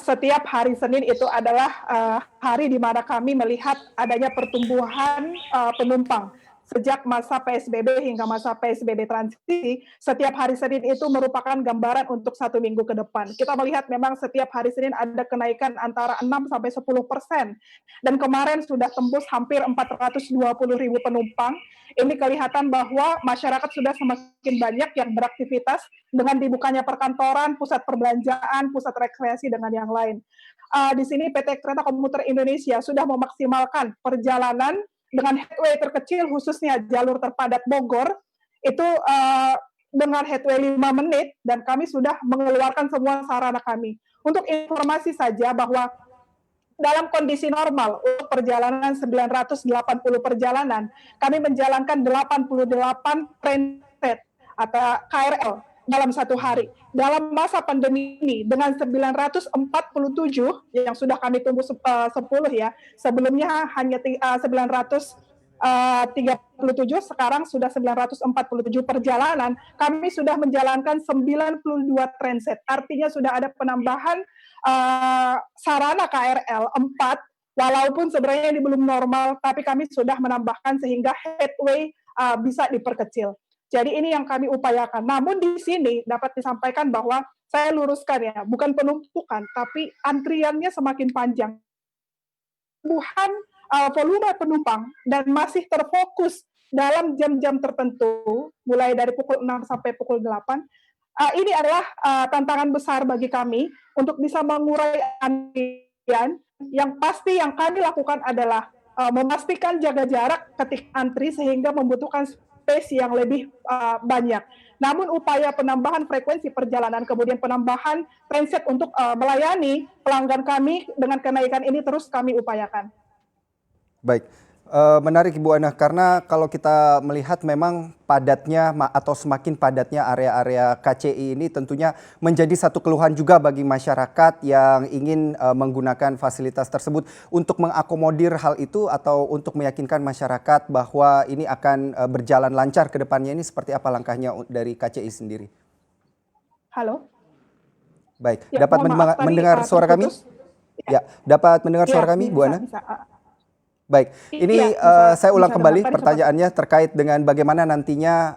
setiap hari Senin itu adalah hari di mana kami melihat adanya pertumbuhan penumpang. Sejak masa PSBB hingga masa PSBB transisi, setiap hari Senin itu merupakan gambaran untuk 1 minggu ke depan. Kita melihat memang setiap hari Senin ada kenaikan antara 6-10%. Dan kemarin sudah tembus hampir 420.000 penumpang. Ini kelihatan bahwa masyarakat sudah semakin banyak yang beraktivitas dengan dibukanya perkantoran, pusat perbelanjaan, pusat rekreasi, dengan yang lain. Di sini PT Kereta Komuter Indonesia sudah memaksimalkan perjalanan dengan headway terkecil, khususnya jalur terpadat Bogor, itu dengan headway 5 menit, dan kami sudah mengeluarkan semua sarana kami. Untuk informasi saja bahwa dalam kondisi normal, untuk perjalanan 980 perjalanan, kami menjalankan 88 transit atau KRL dalam satu hari. Dalam masa pandemi ini, dengan 947 yang sudah kami tunggu 10 ya, sebelumnya hanya 937, sekarang sudah 947 perjalanan, kami sudah menjalankan 92 transit. Artinya sudah ada penambahan sarana KRL 4, walaupun sebenarnya ini belum normal, tapi kami sudah menambahkan sehingga headway bisa diperkecil. Jadi ini yang kami upayakan. Namun di sini dapat disampaikan bahwa saya luruskan ya, bukan penumpukan, tapi antriannya semakin panjang. Pertumbuhan volume penumpang dan masih terfokus dalam jam-jam tertentu, mulai dari pukul 6 sampai pukul 8, ini adalah tantangan besar bagi kami untuk bisa mengurai antrian. Yang pasti yang kami lakukan adalah memastikan jaga jarak ketika antri sehingga membutuhkan space yang lebih banyak. Namun upaya penambahan frekuensi perjalanan, kemudian penambahan transit untuk melayani pelanggan kami dengan kenaikan ini terus kami upayakan. Baik, menarik Ibu Ana, karena kalau kita melihat memang padatnya atau semakin padatnya area-area KCI ini tentunya menjadi satu keluhan juga bagi masyarakat yang ingin menggunakan fasilitas tersebut. Untuk mengakomodir hal itu atau untuk meyakinkan masyarakat bahwa ini akan berjalan lancar ke depannya, ini seperti apa langkahnya dari KCI sendiri? Halo? Baik, ya, dapat mendengar suara kami? Ya, dapat mendengar suara kami, Bu Ana? Bisa. Baik, ini saya ulang kembali pertanyaannya terkait dengan bagaimana nantinya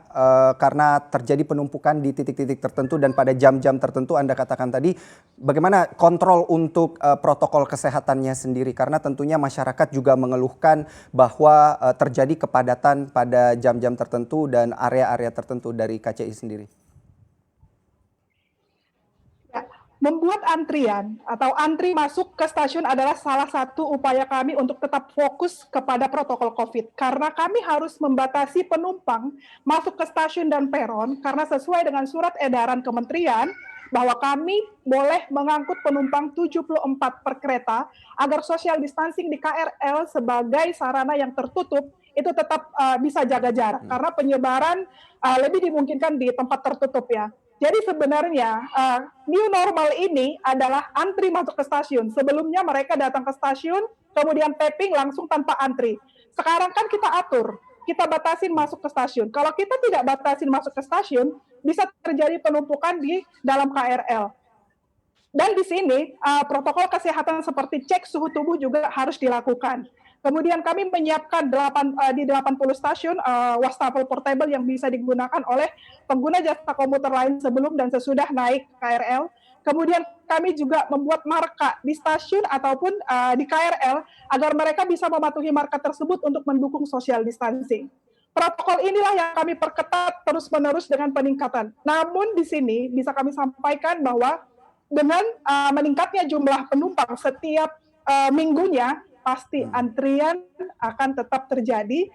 karena terjadi penumpukan di titik-titik tertentu dan pada jam-jam tertentu Anda katakan tadi, bagaimana kontrol untuk protokol kesehatannya sendiri, karena tentunya masyarakat juga mengeluhkan bahwa terjadi kepadatan pada jam-jam tertentu dan area-area tertentu dari KCI sendiri. Membuat antrian atau antri masuk ke stasiun adalah salah satu upaya kami untuk tetap fokus kepada protokol COVID. Karena kami harus membatasi penumpang masuk ke stasiun dan peron, karena sesuai dengan surat edaran kementerian bahwa kami boleh mengangkut penumpang 74 per kereta agar social distancing di KRL sebagai sarana yang tertutup itu tetap bisa jaga jarak. Karena penyebaran lebih dimungkinkan di tempat tertutup ya. Jadi sebenarnya new normal ini adalah antri masuk ke stasiun. Sebelumnya mereka datang ke stasiun, kemudian tapping langsung tanpa antri. Sekarang kan kita atur, kita batasin masuk ke stasiun. Kalau kita tidak batasin masuk ke stasiun, bisa terjadi penumpukan di dalam KRL. Dan di sini protokol kesehatan seperti cek suhu tubuh juga harus dilakukan. Kemudian kami menyiapkan di 80 stasiun wastafel portable yang bisa digunakan oleh pengguna jasa komuter lain sebelum dan sesudah naik KRL. Kemudian kami juga membuat marka di stasiun ataupun di KRL agar mereka bisa mematuhi marka tersebut untuk mendukung social distancing. Protokol inilah yang kami perketat terus-menerus dengan peningkatan. Namun di sini bisa kami sampaikan bahwa dengan meningkatnya jumlah penumpang setiap minggunya, pasti antrian akan tetap terjadi